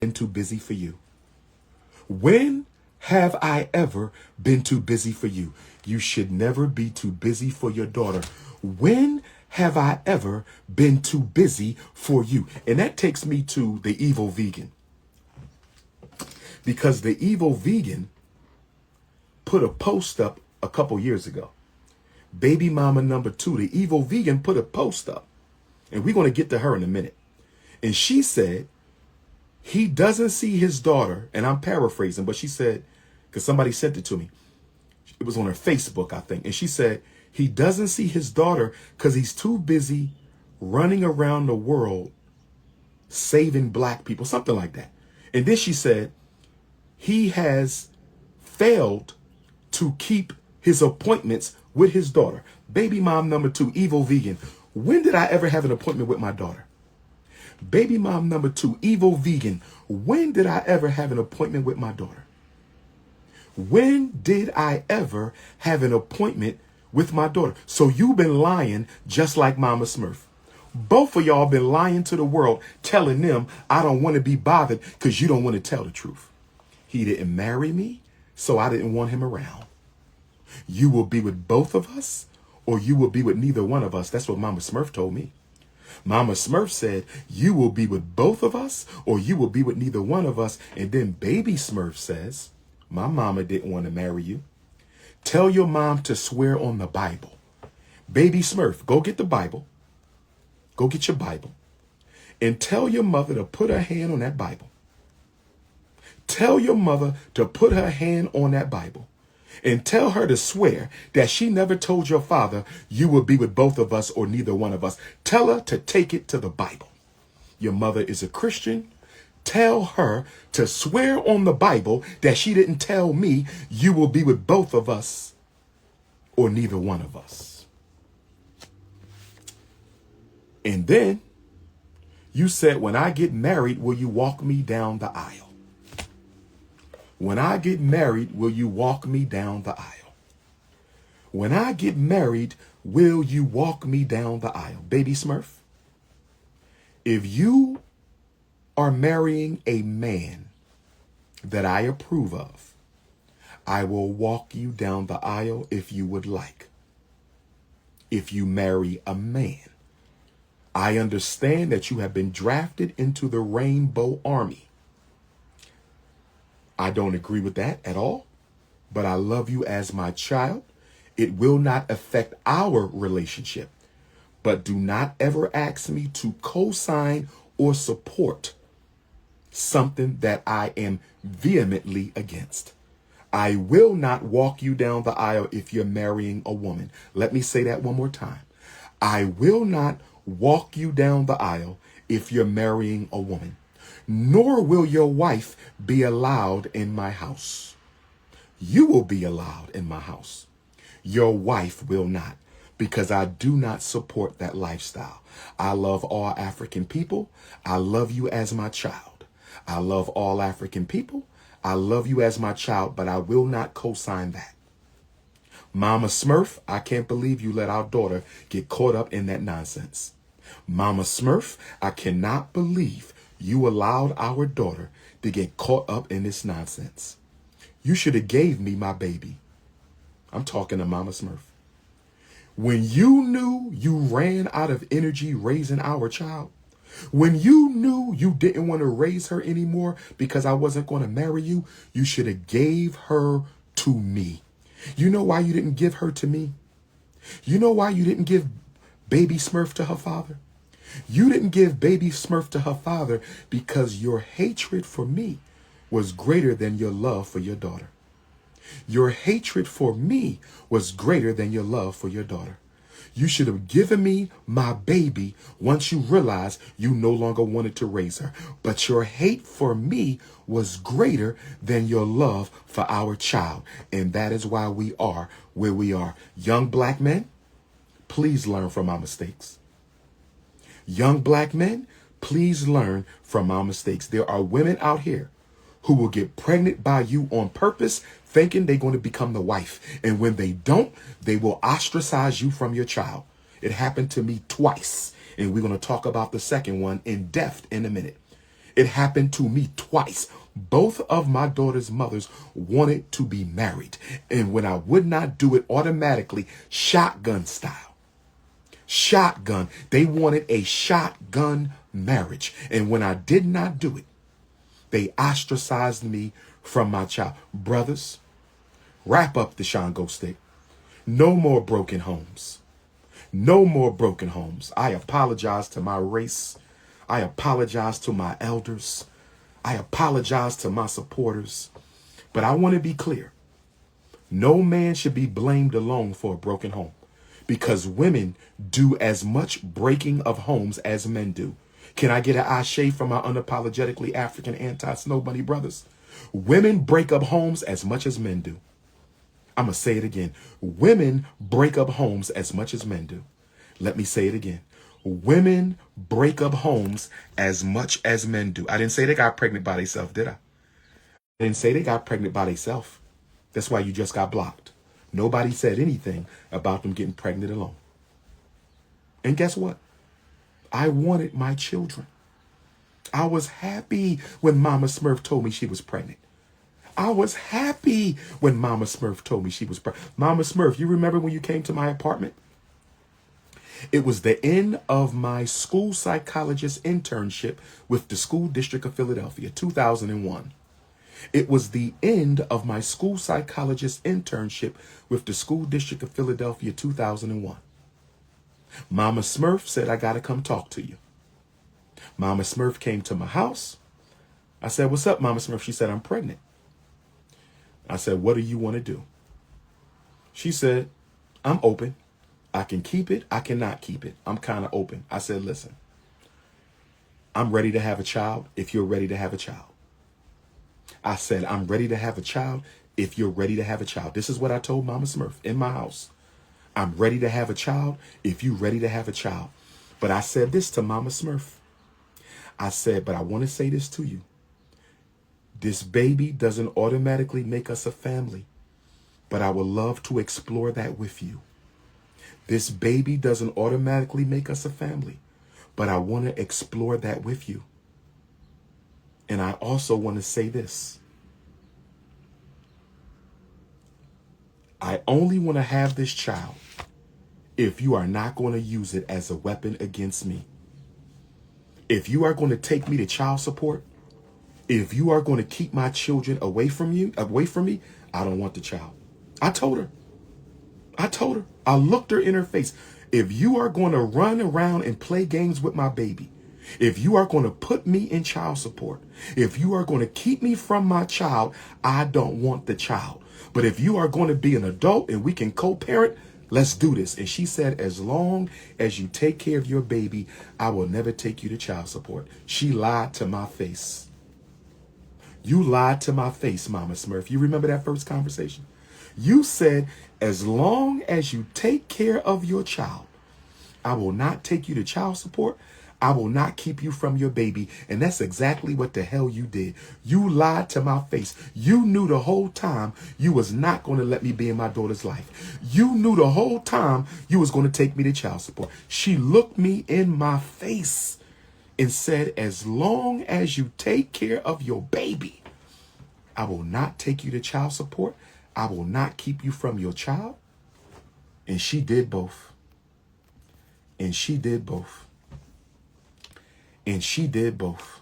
been too busy for you? When have I ever been too busy for you? You should never be too busy for your daughter. When have I ever been too busy for you? And that takes me to the evil vegan. Because the evil vegan put a post up a couple years ago. Baby mama number 2, the evil vegan, put a post up. And we're going to get to her in a minute. And she said, he doesn't see his daughter, and I'm paraphrasing, but she said, because somebody sent it to me. It was on her Facebook, I think. And she said, he doesn't see his daughter because he's too busy running around the world saving black people, something like that. And then she said, he has failed to keep his appointments with his daughter. Baby mom number 2, evil vegan. When did I ever have an appointment with my daughter? Baby mom number 2, evil vegan. When did I ever have an appointment with my daughter? When did I ever have an appointment with my daughter? So you've been lying just like Mama Smurf. Both of y'all been lying to the world, telling them I don't want to be bothered because you don't want to tell the truth. He didn't marry me, so I didn't want him around. You will be with both of us, or you will be with neither one of us. That's what Mama Smurf told me. Mama Smurf said, you will be with both of us, or you will be with neither one of us. And then Baby Smurf says, my mama didn't want to marry you. Tell your mom to swear on the Bible. Baby Smurf, go get the Bible. Go get your Bible. And tell your mother to put her hand on that Bible. Tell your mother to put her hand on that Bible. And tell her to swear that she never told your father you will be with both of us or neither one of us. Tell her to take it to the Bible. Your mother is a Christian. Tell her to swear on the Bible that she didn't tell me you will be with both of us or neither one of us. And then you said, when I get married, will you walk me down the aisle? When I get married, will you walk me down the aisle? When I get married, will you walk me down the aisle? Baby Smurf, if you are marrying a man that I approve of, I will walk you down the aisle if you would like. If you marry a man, I understand that you have been drafted into the Rainbow Army. I don't agree with that at all, but I love you as my child. It will not affect our relationship, but do not ever ask me to co-sign or support something that I am vehemently against. I will not walk you down the aisle if you're marrying a woman. Let me say that one more time. I will not walk you down the aisle if you're marrying a woman. Nor will your wife be allowed in my house. You will be allowed in my house. Your wife will not, because I do not support that lifestyle. I love all African people. I love you as my child. I love all African people. I love you as my child, but I will not co-sign that. Mama Smurf, I can't believe you let our daughter get caught up in that nonsense. Mama Smurf, I cannot believe you allowed our daughter to get caught up in this nonsense. You should have gave me my baby. I'm talking to Mama Smurf. When you knew you ran out of energy raising our child, when you knew you didn't want to raise her anymore because I wasn't going to marry you, you should have gave her to me. You know why you didn't give her to me? You know why you didn't give Baby Smurf to her father? You didn't give Baby Smurf to her father because your hatred for me was greater than your love for your daughter. Your hatred for me was greater than your love for your daughter. You should have given me my baby once you realized you no longer wanted to raise her. But your hate for me was greater than your love for our child. And that is why we are where we are. Young black men, please learn from our mistakes. Young black men, please learn from our mistakes. There are women out here who will get pregnant by you on purpose, thinking they're going to become the wife. And when they don't, they will ostracize you from your child. It happened to me twice. And we're going to talk about the second one in depth in a minute. It happened to me twice. Both of my daughter's mothers wanted to be married. And when I would not do it automatically, shotgun style, shotgun, they wanted a shotgun marriage. And when I did not do it, they ostracized me from my child. Brothers, wrap up the Shango stick. No more broken homes. No more broken homes. I apologize to my race. I apologize to my elders. I apologize to my supporters. But I want to be clear. No man should be blamed alone for a broken home, because women do as much breaking of homes as men do. Can I get an ashe from my unapologetically African anti-snow bunny brothers? Women break up homes as much as men do. I'm going to say it again. Women break up homes as much as men do. Let me say it again. Women break up homes as much as men do. I didn't say they got pregnant by themselves, did I? I didn't say they got pregnant by themselves. That's why you just got blocked. Nobody said anything about them getting pregnant alone. And guess what? I wanted my children. I was happy when Mama Smurf told me she was pregnant. I was happy when Mama Smurf told me she was pregnant. Mama Smurf, you remember when you came to my apartment? It was the end of my school psychologist internship with the School District of Philadelphia, 2001. It was the end of my school psychologist internship with the School District of Philadelphia, 2001. Mama Smurf said, I got to come talk to you. Mama Smurf came to my house. I said, what's up, Mama Smurf? She said, I'm pregnant. I said, what do you want to do? She said, I'm open. I can keep it. I cannot keep it. I'm kind of open. I said, listen, I'm ready to have a child if you're ready to have a child. I said, I'm ready to have a child if you're ready to have a child. This is what I told Mama Smurf in my house. I'm ready to have a child if you're ready to have a child. But I said this to Mama Smurf. I said, but I want to say this to you. This baby doesn't automatically make us a family, but I would love to explore that with you. This baby doesn't automatically make us a family, but I want to explore that with you. And I also want to say this. I only want to have this child if you are not going to use it as a weapon against me. If you are going to take me to child support, if you are going to keep my children away from me, I don't want the child. I told her. I looked her in her face. If you are going to run around and play games with my baby, if you are going to put me in child support, if you are going to keep me from my child, I don't want the child. But if you are going to be an adult and we can co-parent, let's do this. And she said, as long as you take care of your baby, I will never take you to child support. She lied to my face. You lied to my face, Mama Smurf. You remember that first conversation? You said, as long as you take care of your child, I will not take you to child support. I will not keep you from your baby. And that's exactly what the hell you did. You lied to my face. You knew the whole time you was not going to let me be in my daughter's life. You knew the whole time you was going to take me to child support. She looked me in my face and said, as long as you take care of your baby, I will not take you to child support. I will not keep you from your child. And she did both. And she did both. And she did both.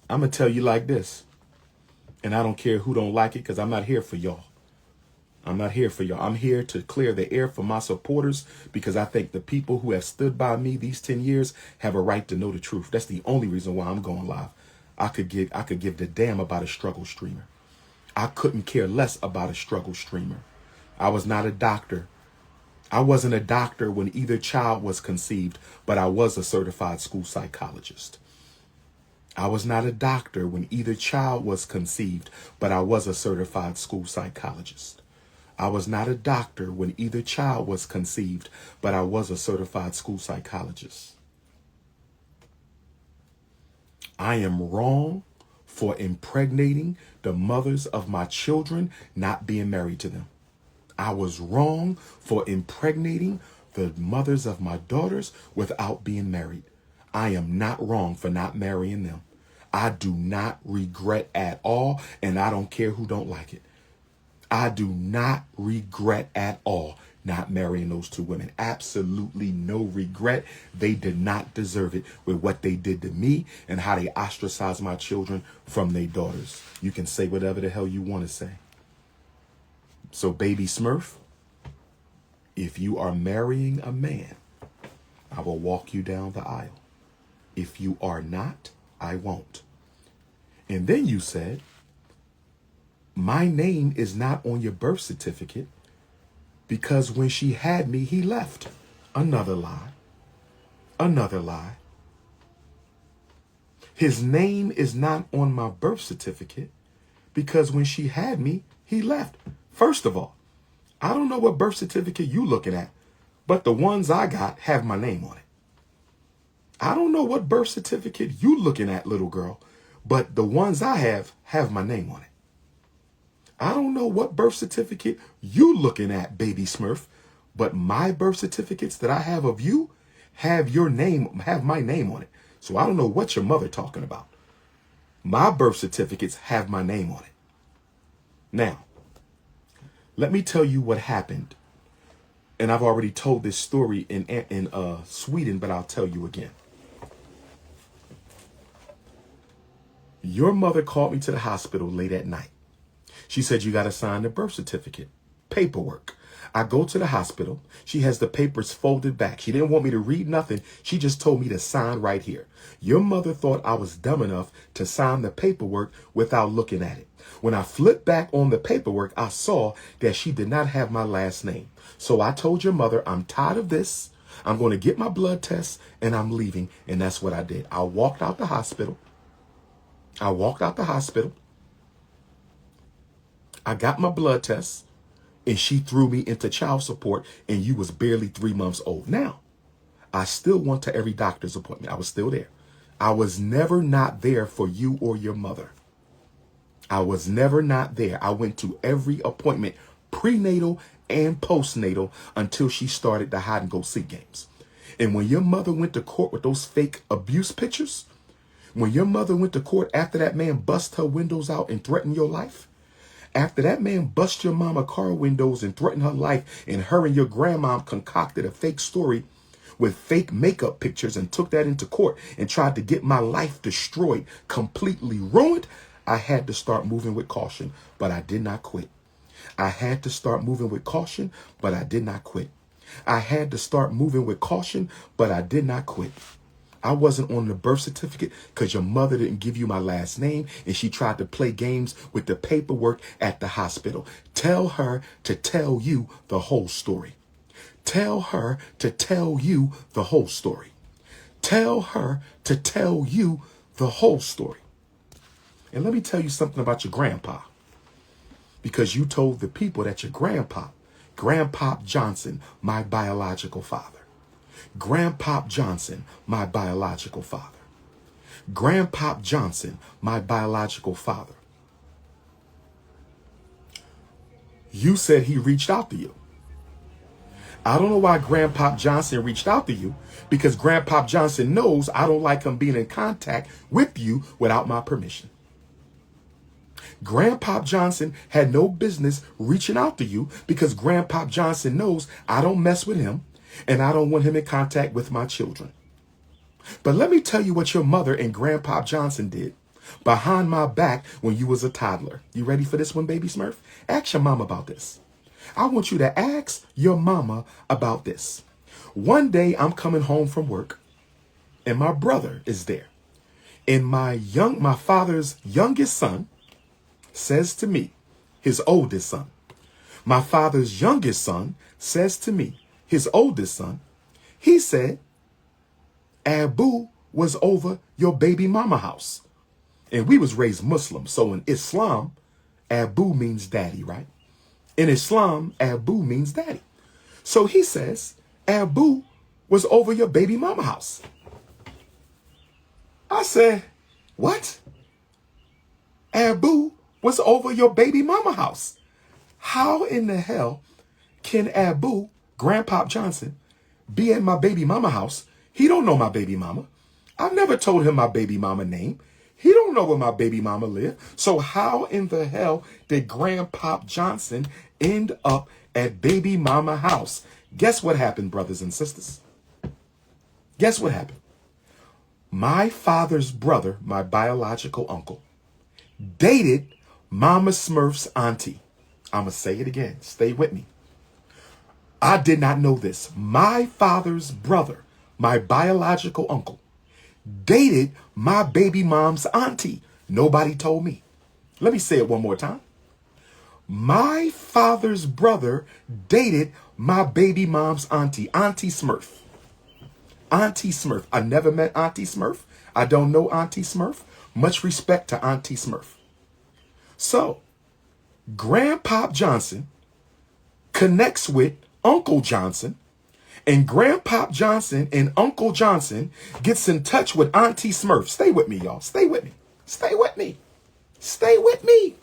I'm going to tell you like this. And I don't care who don't like it, because I'm not here for y'all. I'm not here for y'all. I'm here to clear the air for my supporters, because I think the people who have stood by me these 10 years have a right to know the truth. That's the only reason why I'm going live. I could give the damn about a struggle streamer. I couldn't care less about a struggle streamer. I was not a doctor. I wasn't a doctor when either child was conceived, but I was a certified school psychologist. I was not a doctor when either child was conceived, but I was a certified school psychologist. I was not a doctor when either child was conceived, but I was a certified school psychologist. I am wrong for impregnating the mothers of my children, not being married to them. I was wrong for impregnating the mothers of my daughters without being married. I am not wrong for not marrying them. I do not regret at all, and I don't care who don't like it. I do not regret at all not marrying those two women. Absolutely no regret. They did not deserve it with what they did to me and how they ostracized my children from their daughters. You can say whatever the hell you want to say. So, baby Smurf, if you are marrying a man, I will walk you down the aisle. If you are not, I won't. And then you said, my name is not on your birth certificate because when she had me, he left. Another lie. Another lie. His name is not on my birth certificate because when she had me, he left. First of all, I don't know what birth certificate you looking at, but the ones I got have my name on it. I don't know what birth certificate you looking at, little girl, but the ones I have my name on it. I don't know what birth certificate you looking at, baby Smurf, but my birth certificates that I have of you have your name, have my name on it. So I don't know what your mother talking about. My birth certificates have my name on it. Now, let me tell you what happened. And I've already told this story in Sweden, but I'll tell you again. Your mother called me to the hospital late at night. She said, you got to sign the birth certificate, paperwork. I go to the hospital. She has the papers folded back. She didn't want me to read nothing. She just told me to sign right here. Your mother thought I was dumb enough to sign the paperwork without looking at it. When I flipped back on the paperwork, I saw that she did not have my last name. So I told your mother, I'm tired of this. I'm going to get my blood test and I'm leaving. And that's what I did. I walked out the hospital. I got my blood test and she threw me into child support and you was barely 3 months old. Now, I still went to every doctor's appointment. I was still there. I was never not there for you or your mother. I was never not there. I went to every appointment, prenatal and postnatal, until she started the hide and go seek games. And when your mother went to court with those fake abuse pictures, when your mother went to court after that man bust her windows out and threatened your life, after that man bust your mama car windows and threatened her life, and her and your grandma concocted a fake story with fake makeup pictures and took that into court and tried to get my life destroyed, completely ruined, I had to start moving with caution, but I did not quit. I had to start moving with caution, but I did not quit. I had to start moving with caution, but I did not quit. I wasn't on the birth certificate because your mother didn't give you my last name and she tried to play games with the paperwork at the hospital. Tell her to tell you the whole story. Tell her to tell you the whole story. Tell her to tell you the whole story. And let me tell you something about your grandpa. Because you told the people that your Grandpop Johnson, my biological father. Grandpop Johnson, my biological father. Grandpop Johnson, my biological father. You said he reached out to you. I don't know why Grandpop Johnson reached out to you, because Grandpop Johnson knows I don't like him being in contact with you without my permission. Grandpop Johnson had no business reaching out to you because Grandpop Johnson knows I don't mess with him and I don't want him in contact with my children. But let me tell you what your mother and Grandpop Johnson did behind my back when you was a toddler. You ready for this one, baby Smurf? Ask your mama about this. I want you to ask your mama about this. One day I'm coming home from work and my brother is there. And my father's youngest son says to me, his oldest son. My father's youngest son says to me, his oldest son, he said, Abu was over your baby mama house. And we was raised Muslim. So in Islam, Abu means daddy, right? In Islam, Abu means daddy. So he says, Abu was over your baby mama house. I said, what? Abu was over your baby mama house. How in the hell can Abu, Grandpop Johnson, be at my baby mama house? He don't know my baby mama. I never told him my baby mama name. He don't know where my baby mama live. So how in the hell did Grandpop Johnson end up at baby mama house? Guess what happened, brothers and sisters? Guess what happened? My father's brother, my biological uncle, dated Mama Smurf's auntie. I'm going to say it again. Stay with me. I did not know this. My father's brother, my biological uncle, dated my baby mom's auntie. Nobody told me. Let me say it one more time. My father's brother dated my baby mom's auntie, Auntie Smurf. Auntie Smurf. I never met Auntie Smurf. I don't know Auntie Smurf. Much respect to Auntie Smurf. So, Grandpop Johnson connects with Uncle Johnson, and Grandpop Johnson and Uncle Johnson gets in touch with Auntie Smurf. Stay with me, y'all. Stay with me. Stay with me. Stay with me.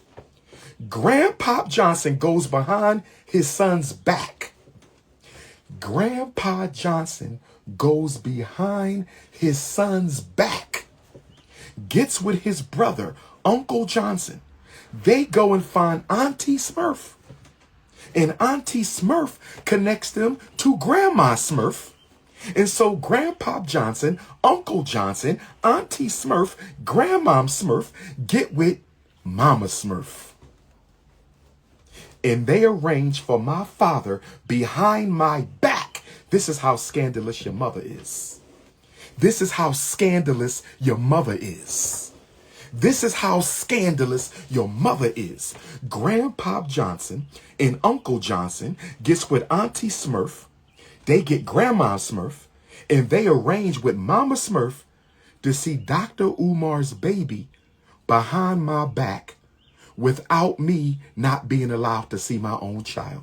Grandpop Johnson goes behind his son's back. Grandpa Johnson goes behind his son's back, gets with his brother, Uncle Johnson. They go and find Auntie Smurf. And Auntie Smurf connects them to Grandma Smurf. And so Grandpop Johnson, Uncle Johnson, Auntie Smurf, Grandma Smurf get with Mama Smurf. And they arrange for my father behind my back. This is how scandalous your mother is. This is how scandalous your mother is. This is how scandalous your mother is. Grandpop Johnson and Uncle Johnson gets with Auntie Smurf. They get Grandma Smurf, and they arrange with Mama Smurf to see Dr. Umar's baby behind my back without me not being allowed to see my own child.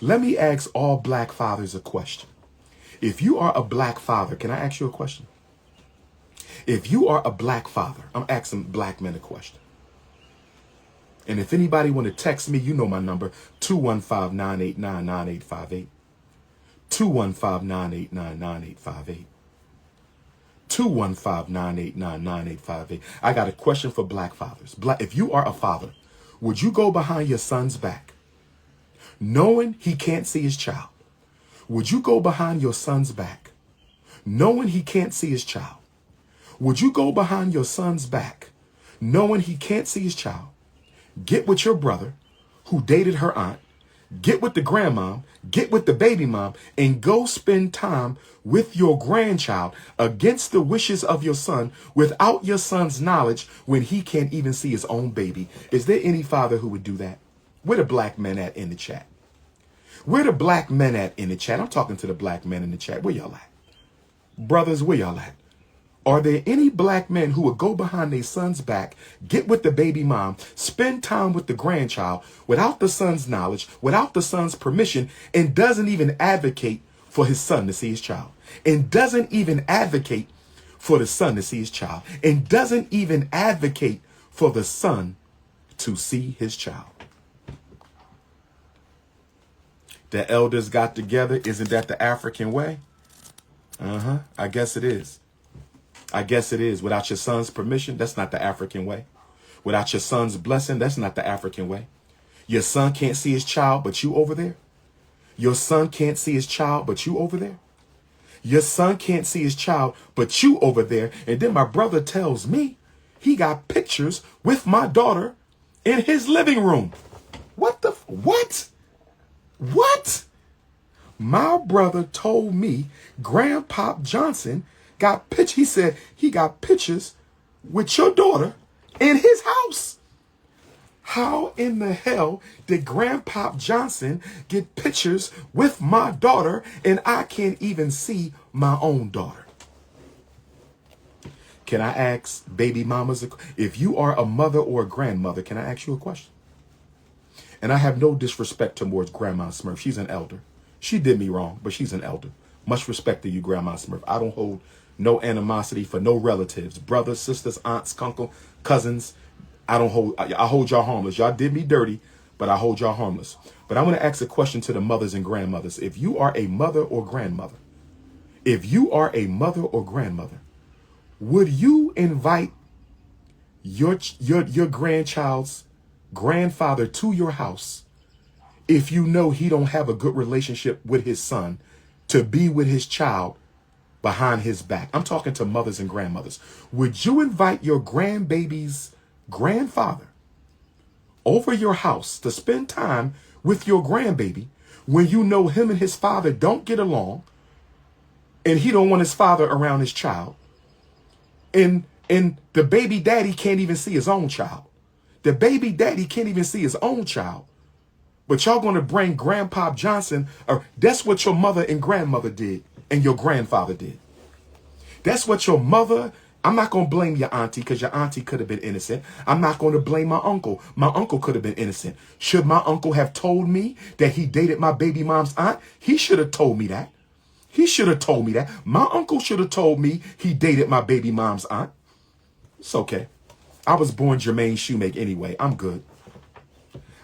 Let me ask all black fathers a question. If you are a black father, can I ask you a question? If you are a black father, I'm asking black men a question. And if anybody want to text me, you know my number, 215-989-9858. 215-989-9858. 215-989-9858. I got a question for black fathers. If you are a father, would you go behind your son's back, knowing he can't see his child? Would you go behind your son's back, knowing he can't see his child? Would you go behind your son's back, knowing he can't see his child, get with your brother who dated her aunt, get with the grandmom, get with the baby mom, and go spend time with your grandchild against the wishes of your son without your son's knowledge when he can't even see his own baby? Is there any father who would do that? Where the black men at in the chat? Where the black men at in the chat? I'm talking to the black men in the chat. Where y'all at? Brothers, where y'all at? Are there any black men who would go behind their son's back, get with the baby mom, spend time with the grandchild without the son's knowledge, without the son's permission, and doesn't even advocate for his son to see his child? And doesn't even advocate for the son to see his child? And doesn't even advocate for the son to see his child? The elders got together. Isn't that the African way? I guess it is. I guess it is. Without your son's permission, that's not the African way. Without your son's blessing, that's not the African way. Your son can't see his child, but you over there. Your son can't see his child, but you over there. Your son can't see his child, but you over there. And then my brother tells me he got pictures with my daughter in his living room. What the, what? What? My brother told me Grandpop Johnson got pictures. He said he got pictures with your daughter in his house. How in the hell did Grandpop Johnson get pictures with my daughter and I can't even see my own daughter? Can I ask baby mamas, if you are a mother or a grandmother, can I ask you a question? And I have no disrespect towards Grandma Smurf. She's an elder. She did me wrong, but she's an elder. Much respect to you, Grandma Smurf. I don't hold no animosity for no relatives, brothers, sisters, aunts, uncle, cousins. I hold y'all harmless. Y'all did me dirty, but I hold y'all harmless. But I want to ask a question to the mothers and grandmothers. If you are a mother or grandmother, Would you invite your grandchild's grandfather to your house if you know he don't have a good relationship with his son to be with his child behind his back? I'm talking to mothers and grandmothers. Would you invite your grandbaby's grandfather over your house to spend time with your grandbaby when you know him and his father don't get along and he don't want his father around his child, and the baby daddy can't even see his own child? The baby daddy can't even see his own child. But y'all going to bring Grandpa Johnson, or that's what your mother and grandmother did and your grandfather did. That's what your mother, I'm not going to blame your auntie because your auntie could have been innocent. I'm not going to blame my uncle. My uncle could have been innocent. Should my uncle have told me that he dated my baby mom's aunt? He should have told me that. He should have told me that. My uncle should have told me he dated my baby mom's aunt. It's okay. I was born Jermaine Shoemake anyway. I'm good.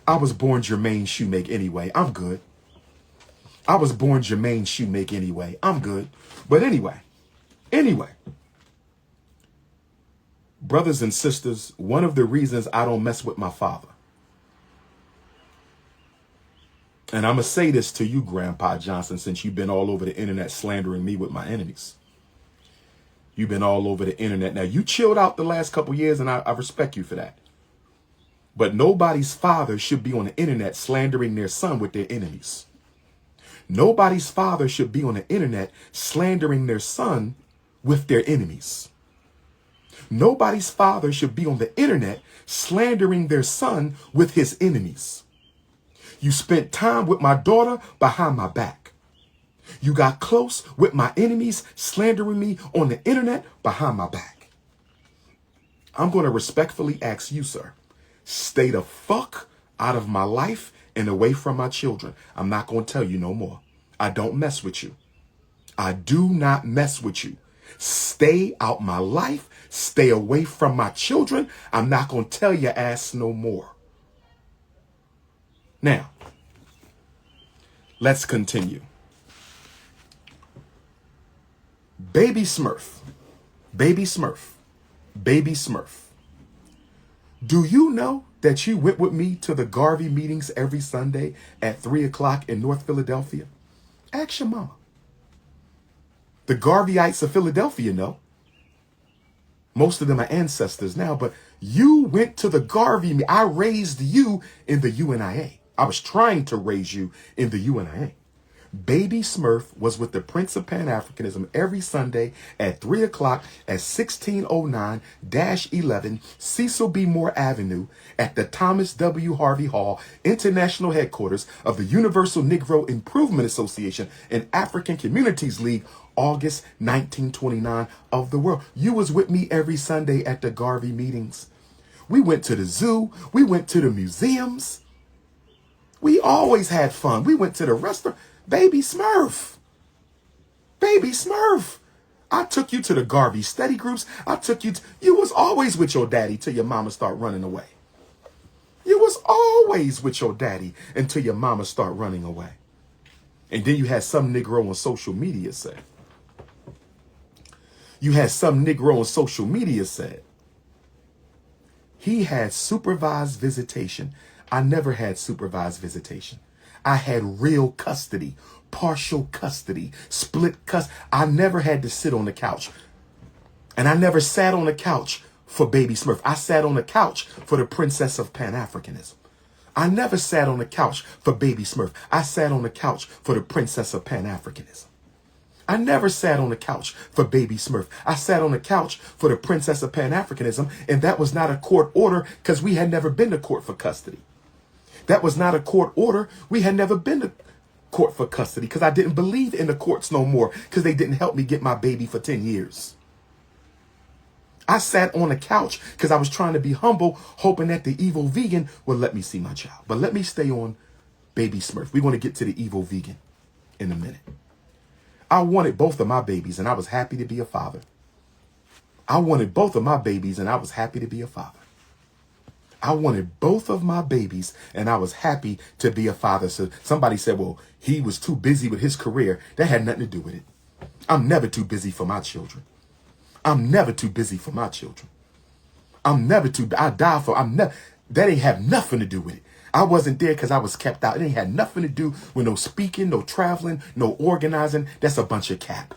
I was born Jermaine Shoemake anyway. I'm good. I was born Jermaine Shoemake anyway. I'm good. But anyway, brothers and sisters, one of the reasons I don't mess with my father, and I'm going to say this to you, Grandpa Johnson, since you've been all over the internet slandering me with my enemies. You've been all over the internet. Now, you chilled out the last couple years, and I respect you for that. But nobody's father should be on the internet slandering their son with their enemies. Nobody's father should be on the internet slandering their son with their enemies. Nobody's father should be on the internet slandering their son with his enemies. You spent time with my daughter behind my back. You got close with my enemies slandering me on the internet behind my back. I'm going to respectfully ask you, sir, stay the fuck out of my life and away from my children. I'm not going to tell you no more. I don't mess with you. I do not mess with you. Stay out my life. Stay away from my children. I'm not going to tell your ass no more. Now, let's continue. Baby Smurf. Baby Smurf. Baby Smurf. Do you know that you went with me to the Garvey meetings every Sunday at 3 o'clock in North Philadelphia? Ask your mama. The Garveyites of Philadelphia know. Most of them are ancestors now, but you went to the Garvey. I raised you in the UNIA. I was trying to raise you in the UNIA. Baby Smurf was with the Prince of Pan-Africanism every Sunday at 3 o'clock at 1609-11 Cecil B. Moore Avenue at the Thomas W. Harvey Hall, International Headquarters of the Universal Negro Improvement Association and African Communities League, August 1929 of the world. You was with me every Sunday at the Garvey meetings. We went to the zoo. We went to the museums. We always had fun. We went to the restaurant. Baby Smurf. Baby Smurf. I took you to the Garvey study groups. I took you. You was always with your daddy till your mama start running away. You was always with your daddy until your mama start running away. And then you had some Negro on social media say. You had some Negro on social media said he had supervised visitation. I never had supervised visitation. I had real custody, partial custody, split custody. I never had to sit on the couch. And I never sat on the couch for Baby Smurf. I sat on the couch for the Princess of Pan-Africanism. I never sat on the couch for Baby Smurf. I sat on the couch for the Princess of Pan-Africanism. I never sat on the couch for Baby Smurf. I sat on the couch for the Princess of Pan-Africanism, and that was not a court order because we had never been to court for custody. That was not a court order. We had never been to court for custody because I didn't believe in the courts no more because they didn't help me get my baby for 10 years. I sat on the couch because I was trying to be humble, hoping that the evil vegan would let me see my child. But let me stay on Baby Smurf. We're going to get to the evil vegan in a minute. I wanted both of my babies and I was happy to be a father. I wanted both of my babies and I was happy to be a father. I wanted both of my babies and I was happy to be a father. So somebody said, well, he was too busy with his career. That had nothing to do with it. I'm never too busy for my children. I'm never too busy for my children. I die for, that ain't have nothing to do with it. I wasn't there because I was kept out. It ain't had nothing to do with no speaking, no traveling, no organizing. That's a bunch of cap.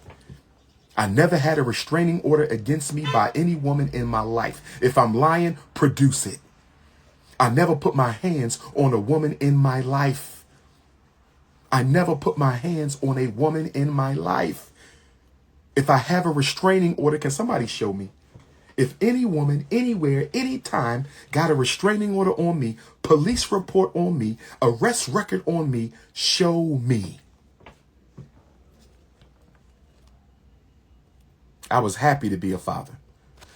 I never had a restraining order against me by any woman in my life. If I'm lying, produce it. I never put my hands on a woman in my life. I never put my hands on a woman in my life. If I have a restraining order, can somebody show me? If any woman, anywhere, anytime got a restraining order on me, police report on me, arrest record on me, show me. I was happy to be a father.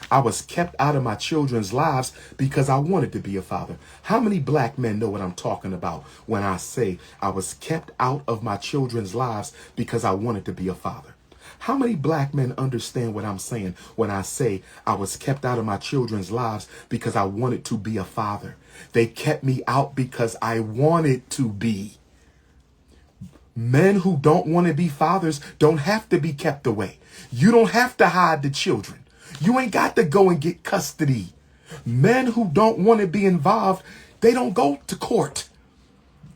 I was kept out of my children's lives because I wanted to be a father. How many black men know what I'm talking about when I say I was kept out of my children's lives because I wanted to be a father? How many black men understand what I'm saying when I say I was kept out of my children's lives because I wanted to be a father? They kept me out because I wanted to be. Men who don't want to be fathers don't have to be kept away. You don't have to hide the children. You ain't got to go and get custody. Men who don't want to be involved, they don't go to court.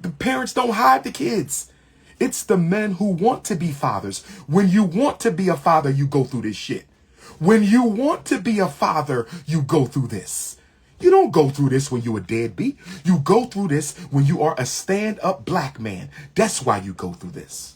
The parents don't hide the kids. It's the men who want to be fathers. When you want to be a father, you go through this shit. When you want to be a father, you go through this. You don't go through this when you're a deadbeat. You go through this when you are a stand-up black man. That's why you go through this.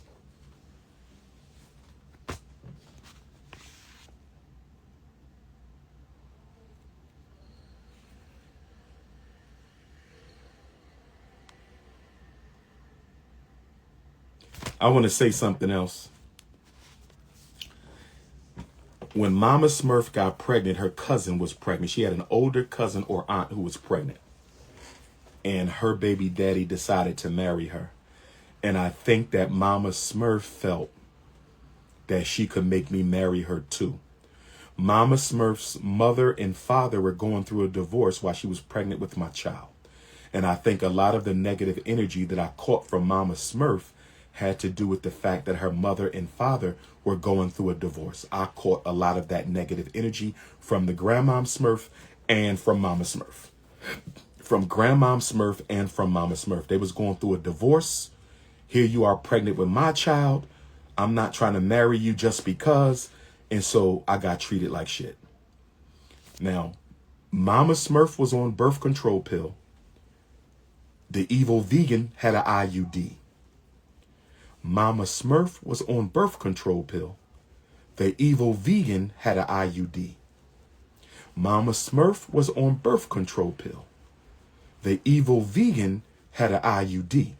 I want to say something else. When Mama Smurf got pregnant, her cousin was pregnant. She had an older cousin or aunt who was pregnant. And her baby daddy decided to marry her. And I think that Mama Smurf felt that she could make me marry her too. Mama Smurf's mother and father were going through a divorce while she was pregnant with my child. And I think a lot of the negative energy that I caught from Mama Smurf had to do with the fact that her mother and father were going through a divorce. I caught a lot of that negative energy from the Grandmom Smurf and from Mama Smurf. From Grandmom Smurf and from Mama Smurf. They was going through a divorce. Here you are pregnant with my child. I'm not trying to marry you just because. And so I got treated like shit. Now, Mama Smurf was on birth control pill. The evil vegan had an IUD. Mama Smurf was on birth control pill. The evil vegan had an IUD. Mama Smurf was on birth control pill. The evil vegan had an IUD.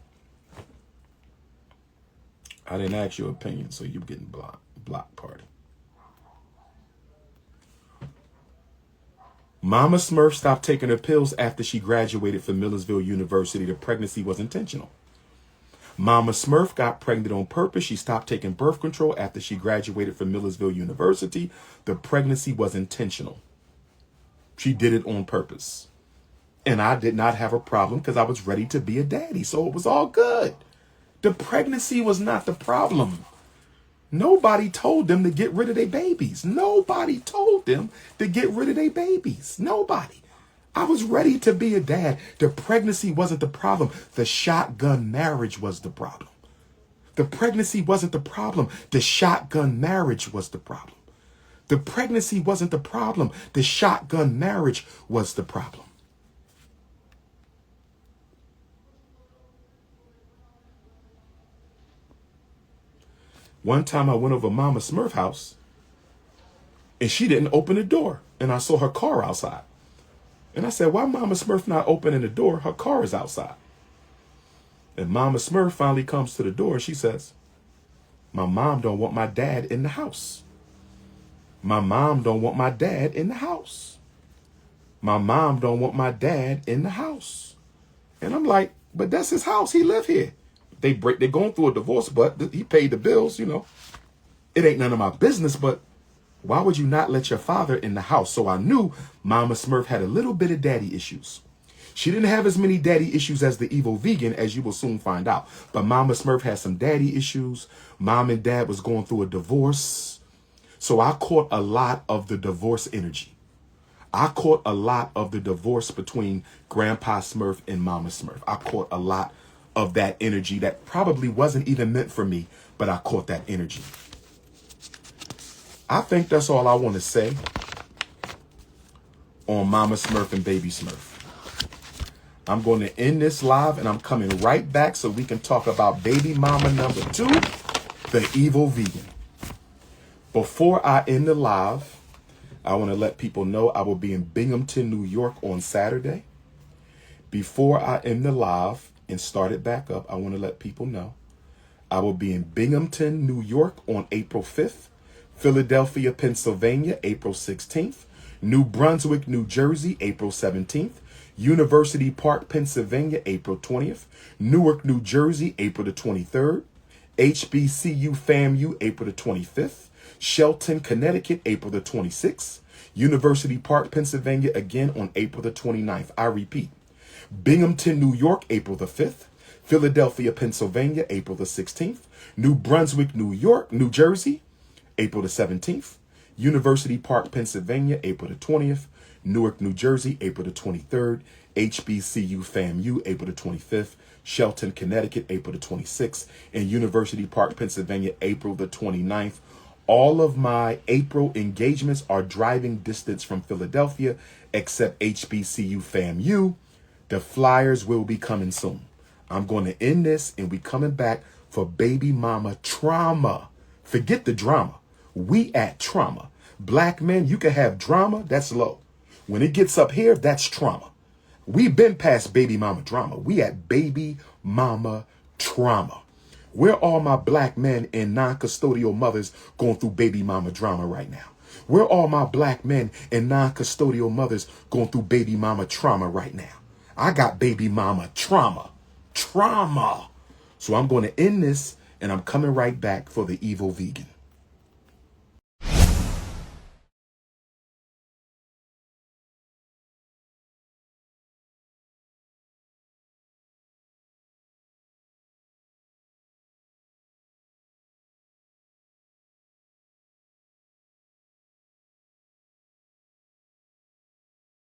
I didn't ask your opinion, so you're getting blocked party. Mama Smurf stopped taking her pills after she graduated from Millersville University. The pregnancy was intentional. Mama Smurf got pregnant on purpose. She stopped taking birth control after she graduated from Millersville University. The pregnancy was intentional. She did it on purpose. And I did not have a problem because I was ready to be a daddy. So it was all good. The pregnancy was not the problem. Nobody told them to get rid of their babies. Nobody told them to get rid of their babies. Nobody. I was ready to be a dad. The pregnancy wasn't the problem. The shotgun marriage was the problem. The pregnancy wasn't the problem. The shotgun marriage was the problem. The pregnancy wasn't the problem. The shotgun marriage was the problem. One time I went over Mama Smurf's house and she didn't open the door. And I saw her car outside. And I said, why Mama Smurf not opening the door? Her car is outside. And Mama Smurf finally comes to the door and she says, my mom don't want my dad in the house. My mom don't want my dad in the house. My mom don't want my dad in the house. And I'm like, but that's his house. He live here. They're going through a divorce, but he paid the bills, you know. It ain't none of my business, but why would you not let your father in the house? So I knew Mama Smurf had a little bit of daddy issues. She didn't have as many daddy issues as the evil vegan, as you will soon find out. But Mama Smurf had some daddy issues. Mom and dad was going through a divorce. So I caught a lot of the divorce energy. I caught a lot of the divorce between Grandpa Smurf and Mama Smurf. I caught a lot of that energy that probably wasn't even meant for me, but I caught that energy. I think that's all I want to say on Mama Smurf and Baby Smurf. I'm going to end this live and I'm coming right back so we can talk about baby mama number 2, the evil vegan. Before I end the live, I want to let people know I will be in Binghamton, New York on Saturday. Before I end the live and start it back up, I want to let people know I will be in Binghamton, New York on April 5th, Philadelphia, Pennsylvania, April 16th, New Brunswick, New Jersey, April 17th, University Park, Pennsylvania, April 20th, Newark, New Jersey, April the 23rd, HBCU FAMU, April the 25th, Shelton, Connecticut, April the 26th, University Park, Pennsylvania, again on April the 29th. I repeat, Binghamton, New York, April the 5th, Philadelphia, Pennsylvania, April the 16th, New Brunswick, New Jersey, April the 17th, University Park, Pennsylvania, April the 20th, Newark, New Jersey, April the 23rd, HBCU FAMU, April the 25th, Shelton, Connecticut, April the 26th, and University Park, Pennsylvania, April the 29th. All of my April engagements are driving distance from Philadelphia, except HBCU FAMU. The flyers will be coming soon. I'm going to end this and we coming back for baby mama trauma. Forget the drama. We at trauma. Black men, you can have drama, that's low. When it gets up here, that's trauma. We've been past baby mama drama. We at baby mama trauma. Where are my black men and non-custodial mothers going through baby mama drama right now? Where are my black men and non-custodial mothers going through baby mama trauma right now? I got baby mama trauma. Trauma. So I'm going to end this and I'm coming right back for the evil vegan.